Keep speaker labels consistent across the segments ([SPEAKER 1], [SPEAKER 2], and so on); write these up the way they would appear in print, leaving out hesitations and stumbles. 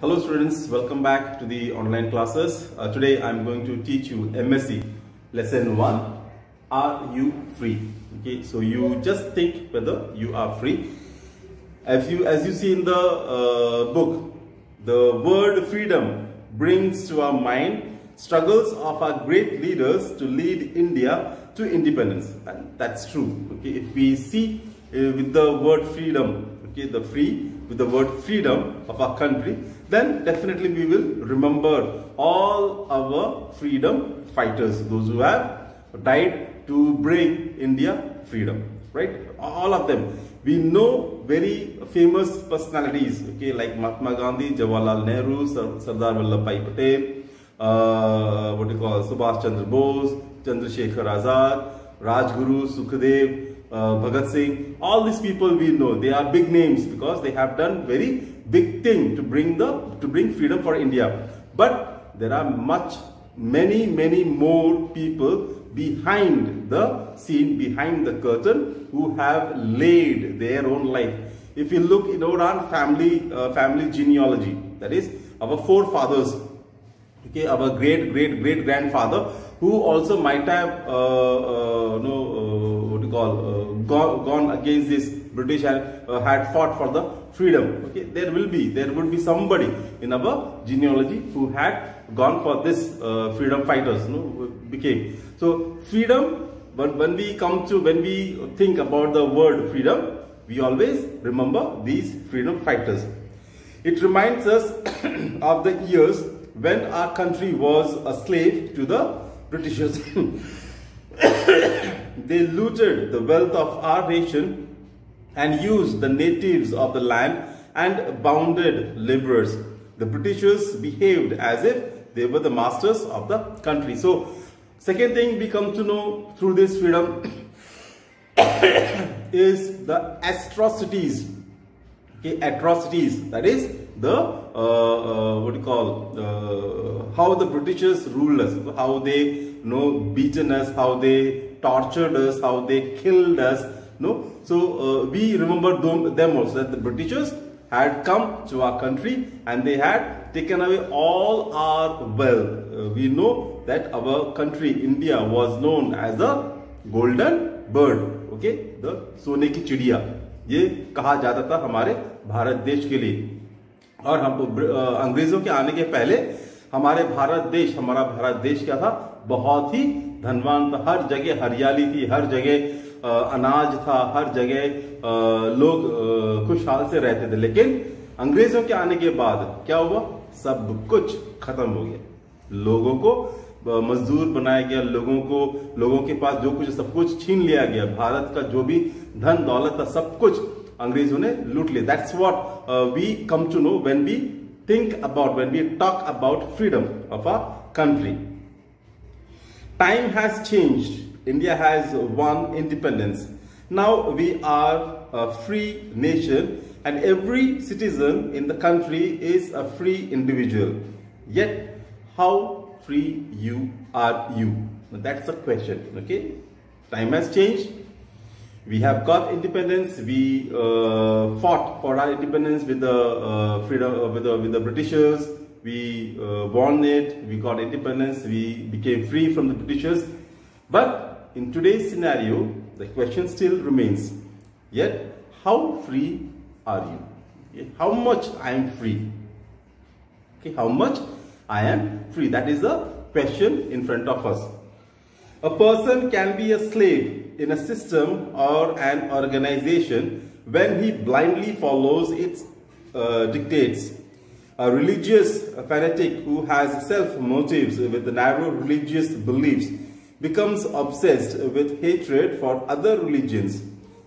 [SPEAKER 1] Hello students, welcome back to the online classes. Today I am going to teach you MSc lesson 1. Are you free? Okay, so you just think whether you are free. As you see in the book, the word freedom brings to our mind struggles of our great leaders to lead India to independence, and that's true. Okay, if we see with the word freedom, okay, with the word freedom of our country, then definitely we will remember all our freedom fighters, those who have died to bring India freedom, right? All of them. We know very famous personalities, okay, like Mahatma Gandhi, Jawaharlal Nehru, Sardar Vallabhbhai Patel, Subhash Chandra Bose, Chandrasekhar Azad, Rajguru, Sukhdev, Bhagat Singh. All these people we know, they are big names because they have done very big thing to bring freedom for India. But there are many more people behind the scene, behind the curtain, who have laid their own life. If you look in our family genealogy, that is our forefathers, okay, our great grandfather, who also might have gone against this British and had fought for the freedom. Okay, there would be somebody in our genealogy who had gone for this freedom fighters, became. So freedom, but when we think about the word freedom, we always remember these freedom fighters. It reminds us of the years when our country was a slave to the Britishers. They looted the wealth of our nation and used the natives of the land and bounded laborers. The Britishers behaved as if they were the masters of the country. So, second thing we come to know through this freedom is the atrocities. Okay, atrocities. That is the how the Britishers ruled us, how they beaten us, how they tortured us, how they killed us. So we remember them also, that the Britishers had come to our country and they had taken away all our wealth. We know that our country, India, was known as the golden bird. Okay, the सोने की चिड़िया, ये कहा जाता था हमारे भारत देश के लिए. और हम अंग्रेजों के आने के पहले हमारा भारत देश क्या था? बहुत ही धनवान था. हर जगह हरियाली थी, हर जगह अनाज था, हर जगह लोग खुशहाल से रहते थे. लेकिन अंग्रेजों के आने के बाद क्या हुआ? सब कुछ खत्म हो गया. लोगों को मजदूर बनाया गया, लोगों के पास जो कुछ सब कुछ छीन लिया गया. भारत का जो भी धन दौलत था, सब कुछ अंग्रेजों ने लूट लिया. That's what we come to know when we talk about freedom of our country. Time has changed. India has won independence. Now we are a free nation and every citizen in the country is a free individual. Yet, how free are you? That's the question. Okay, time has changed. We have got independence. We fought for our independence with the freedom with the Britishers. We won it. We got independence. We became free from the Britishers. But in today's scenario, the question still remains. Yet, how free are you? Okay, how much I am free? Okay, how much I am free? That is the question in front of us. A person can be a slave in a system or an organization when he blindly follows its dictates. A religious fanatic who has self-motives with narrow religious beliefs becomes obsessed with hatred for other religions.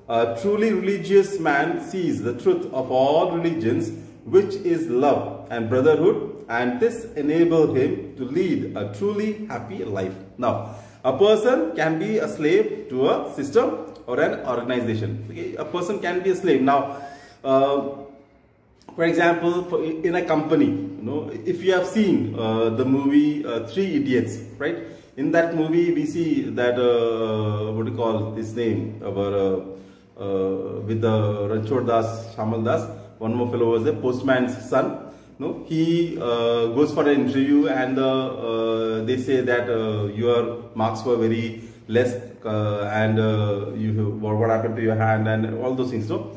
[SPEAKER 1] A truly religious man sees the truth of all religions, which is love and brotherhood, and this enables him to lead a truly happy life. Now, a person can be a slave to a system or an organization. Okay? A person can be a slave. Now, for example, in a company, if you have seen the movie Three Idiots, right? In that movie, we see that his name, with the Ranchod Das, Shamal Das, one more fellow was the postman's son. no, he goes for an interview, and they say that your marks were very less, and what happened to your hand and all those things, no?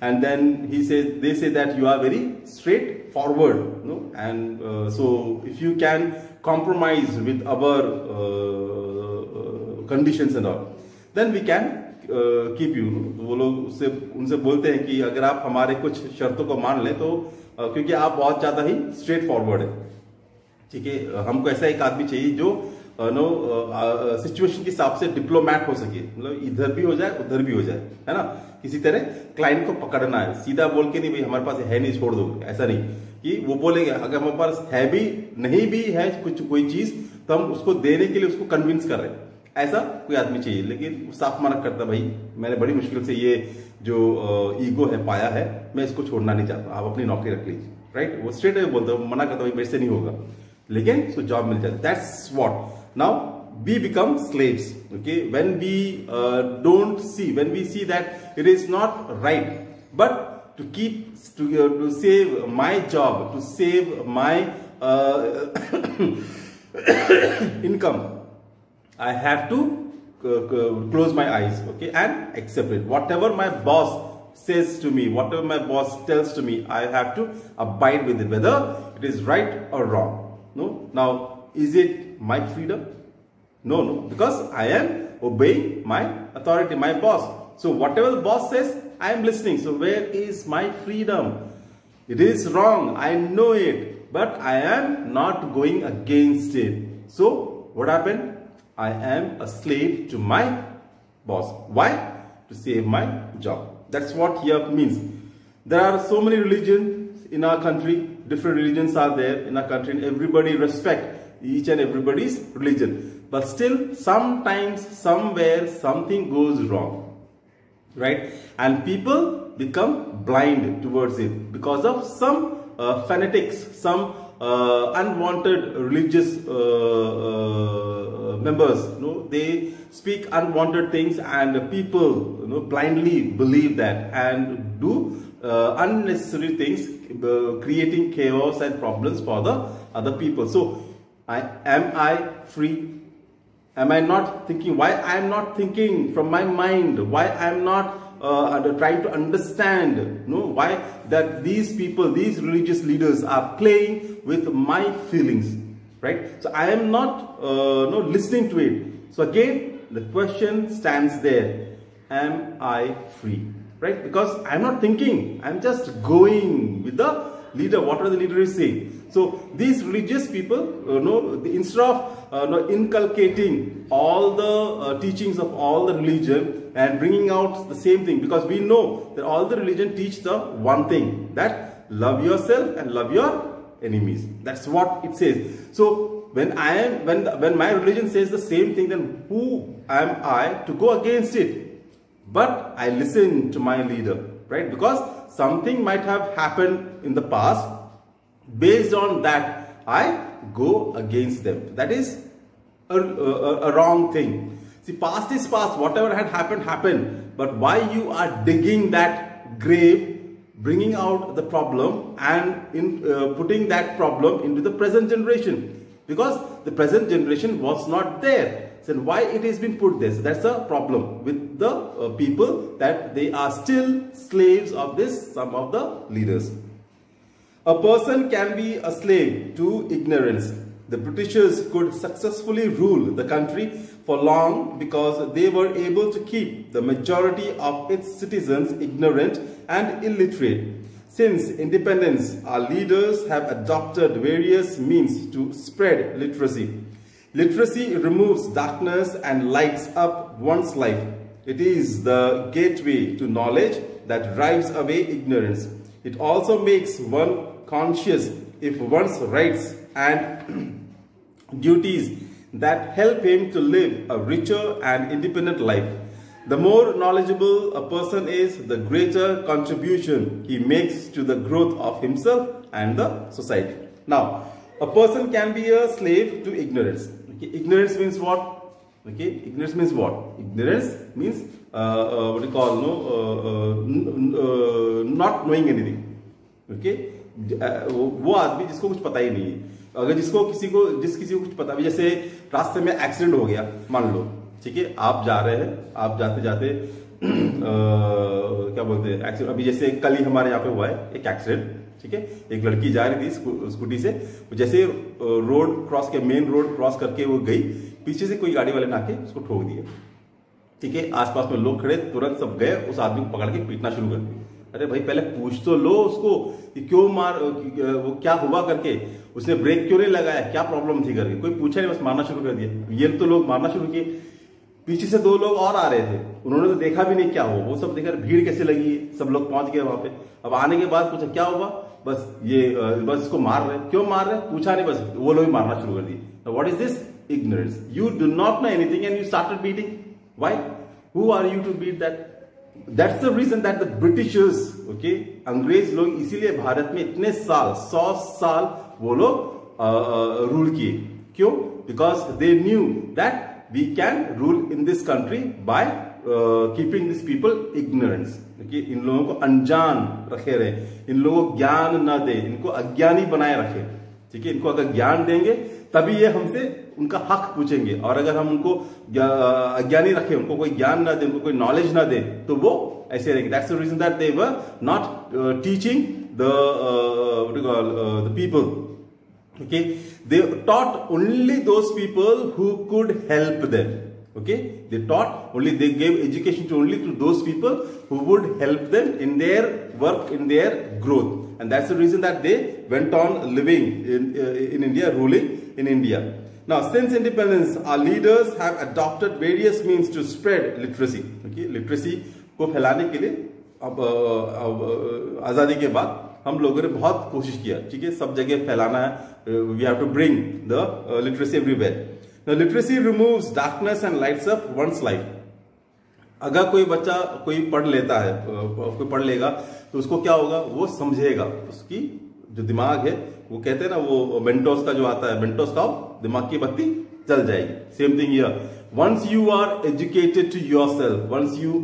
[SPEAKER 1] And then they say that you are very straightforward, no? And so if you can compromise with our conditions and all, then we can keep you. वो लोग उनसे बोलते हैं कि अगर आप हमारे कुछ शर्तों को मान लें तो क्योंकि आप बहुत ज्यादा ही स्ट्रेट फॉरवर्ड है, ठीक है, हमको ऐसा एक आदमी चाहिए जो सिचुएशन के हिसाब से डिप्लोमैट हो सके, मतलब इधर भी हो जाए उधर भी हो जाए, है ना, किसी तरह क्लाइंट को पकड़ना है, सीधा बोल के नहीं भाई हमारे पास है नहीं छोड़ दो, ऐसा नहीं कि वो बोलेंगे अगर हमारे पास है भी नहीं भी है कुछ कोई चीज तो हम उसको देने के लिए उसको कन्विंस कर रहे हैं, ऐसा कोई आदमी चाहिए। लेकिन साफ मना करता भाई मैंने बड़ी मुश्किल से ये जो ईगो है पाया है, मैं इसको छोड़ना नहीं चाहता, आप अपनी नौकरी रख लीजिए, राइट, वो स्ट्रेट अवे बोलता है, मना करता भाई मेरे से नहीं होगा, लेकिन उसको जॉब मिल जाए। That's what now we become slaves, okay, when we when we see that it is not right, but to save my job, to save my income, I have to close my eyes, okay, and accept it. Whatever my boss says to me, whatever my boss tells to me, I have to abide with it, whether it is right or wrong. No, now is it my freedom? No, because I am obeying my authority, my boss. So whatever the boss says, I am listening. So where is my freedom? It is wrong, I know it, but I am not going against it. So what happened? I am a slave to my boss. Why? To save my job. That's what here means. There are so many religions in our country. Different religions are there in our country, and everybody respect each and everybody's religion. But still, sometimes, somewhere, something goes wrong, right? And people become blind towards it because of some fanatics, some unwanted religious members. They speak unwanted things, and people, blindly believe that and do unnecessary things, creating chaos and problems for the other people. So, am I free? Am I not thinking? Why I am not thinking from my mind? Why I am not trying to understand? Why that these people, these religious leaders are playing with my feelings, right? So I am not listening to it. So again, the question stands there: am I free? Right? Because I am not thinking. I am just going with the leader, whatever the leader is saying. So these religious people, instead of inculcating all the teachings of all the religion and bringing out the same thing, because we know that all the religion teach the one thing, that love yourself and love your enemies. That's what it says. So when my religion says the same thing, then who am I to go against it? But I listen to my leader, right? Because something might have happened in the past. Based on that, I go against them. That is a wrong thing. See, past is past. Whatever had happened, happened. But why you are digging that grave, bringing out the problem and putting that problem into the present generation? Because the present generation was not there. So why it has been put there? So that's a problem with the people, that they are still slaves of some of the leaders. A person can be a slave to ignorance. The Britishers could successfully rule the country for long because they were able to keep the majority of its citizens ignorant and illiterate. Since independence, our leaders have adopted various means to spread literacy. Literacy removes darkness and lights up one's life. It is the gateway to knowledge that drives away ignorance. It also makes one conscious of one's rights and duties that help him to live a richer and independent life. The more knowledgeable a person is, the greater contribution he makes to the growth of himself and the society. Now, a person can be a slave to ignorance. Okay, ignorance means what? Okay, ignorance means what? Ignorance means what you call not knowing anything. Okay, वो आदमी जिसको कुछ पता ही नहीं है, अगर किसी को कुछ पता, जैसे रास्ते में एक्सीडेंट हो गया मान लो, ठीक है, आप जा रहे हैं, आप जाते जाते क्या बोलते हैं एक्सीडेंट, अभी जैसे कल ही हमारे यहाँ पे हुआ है एक एक्सीडेंट, ठीक है, एक लड़की जा रही थी स्कूटी से, जैसे रोड क्रॉस के मेन रोड क्रॉस करके वो गई, पीछे से कोई गाड़ी वाले ने आके उसको ठोक दिया, ठीक है, आसपास में लोग खड़े, तुरंत सब गए, उस आदमी को पकड़ के पीटना शुरू कर दिया। अरे भाई पहले पूछ तो लो उसको कि क्यों मार, वो क्या हुआ करके, उसने ब्रेक क्यों नहीं लगाया, क्या प्रॉब्लम थी करके, कोई पूछा नहीं, बस मारना शुरू कर दिया। ये तो लोग मारना शुरू किए, पीछे से 2 लोग और आ रहे थे, उन्होंने तो देखा भी नहीं क्या हुआ, वो सब देखकर भीड़ कैसे लगी, सब लोग पहुंच गए वहां पे। अब आने के बाद पूछा क्या हुआ, बस इसको मार रहे, क्यों मार रहे, पूछा नहीं, बस वो लोग मारना शुरू कर दिए। What is this ignorance? You do not know anything and you started beating. Why? Who are you to beat that? That's the reason that the Britishers, okay, अंग्रेज लोग इसीलिए भारत में इतने साल, 100 साल वो लोग रूल किए। क्यों? Because they knew that we can rule in this country by keeping these people ignorance. Okay, इन लोगों को अनजान रखे रहे, इन लोगों को ज्ञान न दे, इनको अज्ञानी बनाए रखे, ठीक है। इनको अगर ज्ञान देंगे तभी ये हमसे उनका हक पूछेंगे, और अगर हम उनको अज्ञानी रखें, उनको कोई ज्ञान ना दे, उनको कोई नॉलेज ना दे, तो वो ऐसे रहेंगे। That's the reason that they were not teaching the people, okay, they taught only those people who could help them, okay, they gave education to only to those people who would help them in their work, in their growth, and that's the reason that they went on living in India, ruling in India. Now, since independence, our leaders have adopted various means to spread literacy, okay, literacy को फैलाने के लिए अब आजादी के बाद हम लोगों ने बहुत कोशिश किया, ठीक है, सब जगह फैलाना है। We have to bring the literacy everywhere. Now literacy removes darkness and lights up one's life. अगर कोई बच्चा कोई पढ़ लेता है, कोई पढ़ लेगा, तो उसको क्या होगा, वो समझेगा, उसकी जो दिमाग है, वो कहते हैं ना, वो मेंटोस का जो आता है, मेंटोस का दिमाग की बत्ती जल जाएगी। Same thing here, once you are educated to yourself, once you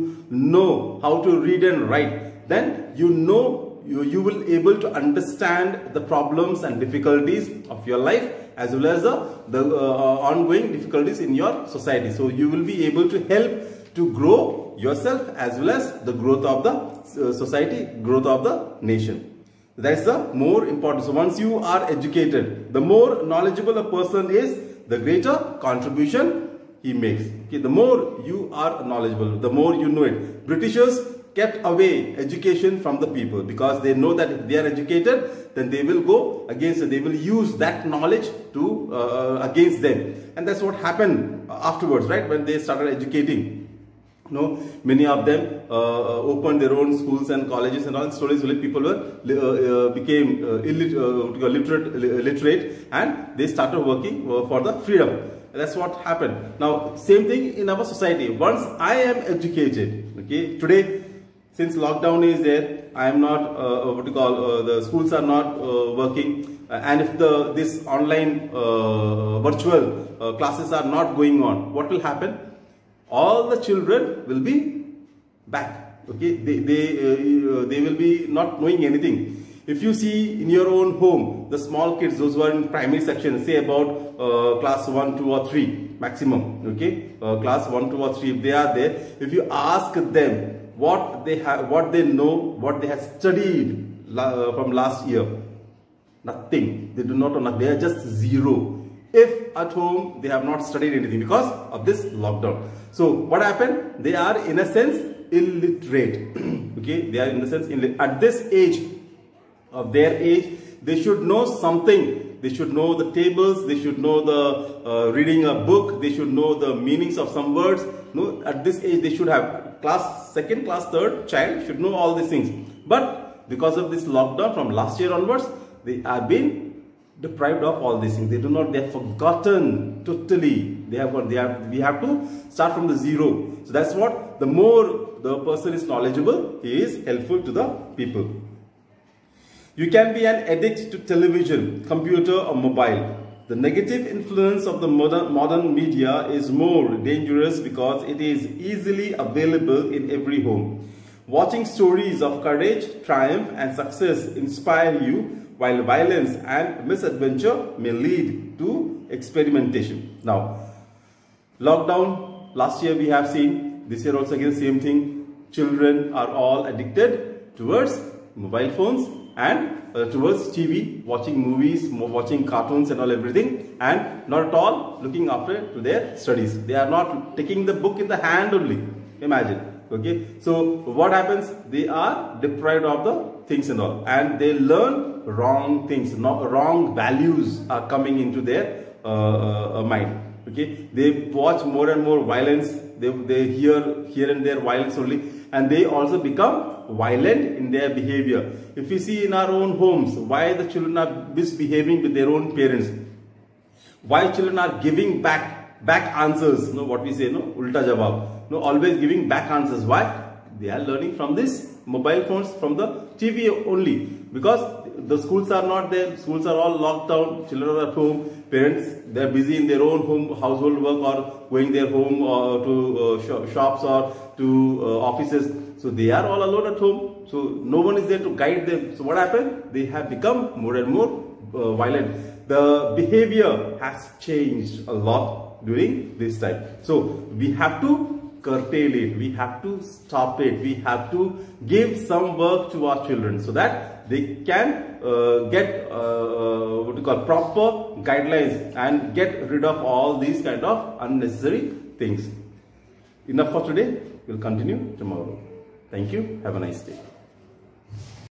[SPEAKER 1] know how to read and write, then you know you will able to understand the problems and difficulties of your life, as well as the ongoing difficulties in your society. So you will be able to help to grow yourself as well as the growth of the society, growth of the nation. That's the more important. So once you are educated, the more knowledgeable a person is, the greater contribution he makes. Okay, the more you are knowledgeable, the more you know it. Britishers kept away education from the people because they know that if they are educated, then they will go against it. They will use that knowledge to against them, and that's what happened afterwards, right? When they started educating, you know, many of them opened their own schools and colleges and all. Slowly people were became literate, and they started working for the freedom. That's what happened. Now, same thing in our society. Once I am educated, okay, today, since lockdown is there, I am not the schools are not working, and if this online virtual classes are not going on, what will happen? All the children will be back. Okay, they will be not knowing anything. If you see in your own home, the small kids, those who are in primary section, say about class 1, 2 or 3 maximum, okay, class 1, 2 or 3, if they are there, if you ask them what they have, what they know, what they have studied from last year, nothing. They do not know. They are just zero. If at home they have not studied anything because of this lockdown. So what happened? They are in a sense illiterate. Okay, they are in a sense illiterate. At this age of their age, they should know something. They should know the tables, they should know the reading a book, they should know the meanings of some words. No, at this age they should have class 2nd, class 3rd child should know all these things. But because of this lockdown from last year onwards, they have been deprived of all these things. They do not, they have forgotten totally. We have to start from the zero. So that's what, the more the person is knowledgeable, he is helpful to the people. You can be an addict to television, computer or mobile. The negative influence of the modern media is more dangerous because it is easily available in every home. Watching stories of courage, triumph and success inspire you, while violence and misadventure may lead to experimentation. Now, lockdown, last year we have seen, this year also again same thing. Children are all addicted towards mobile phones and towards TV, watching movies, watching cartoons and all everything, and not at all looking after to their studies. They are not taking the book in the hand only. Imagine. Okay, so what happens? They are deprived of the things and all, and they learn wrong things, wrong values are coming into their mind. Okay, they watch more and more violence. They hear here and there violence only, and they also become violent in their behavior. If we see in our own homes, why the children are misbehaving with their own parents, why children are giving back answers, what we say, ulta jawab, always giving back answers. Why? They are learning from this mobile phones, from the TV only, because the schools are not there, schools are all locked down, children are at home, parents, they are busy in their own household work, or going their home or to shops or to offices. So they are all alone at home, so no one is there to guide them. So what happened? They have become more and more violent. The behavior has changed a lot during this time. So we have to curtail it, we have to stop it, we have to give some work to our children so that they can get what we call proper guidelines and get rid of all these kind of unnecessary things. Enough for today. We'll continue tomorrow. Thank you. Have a nice day.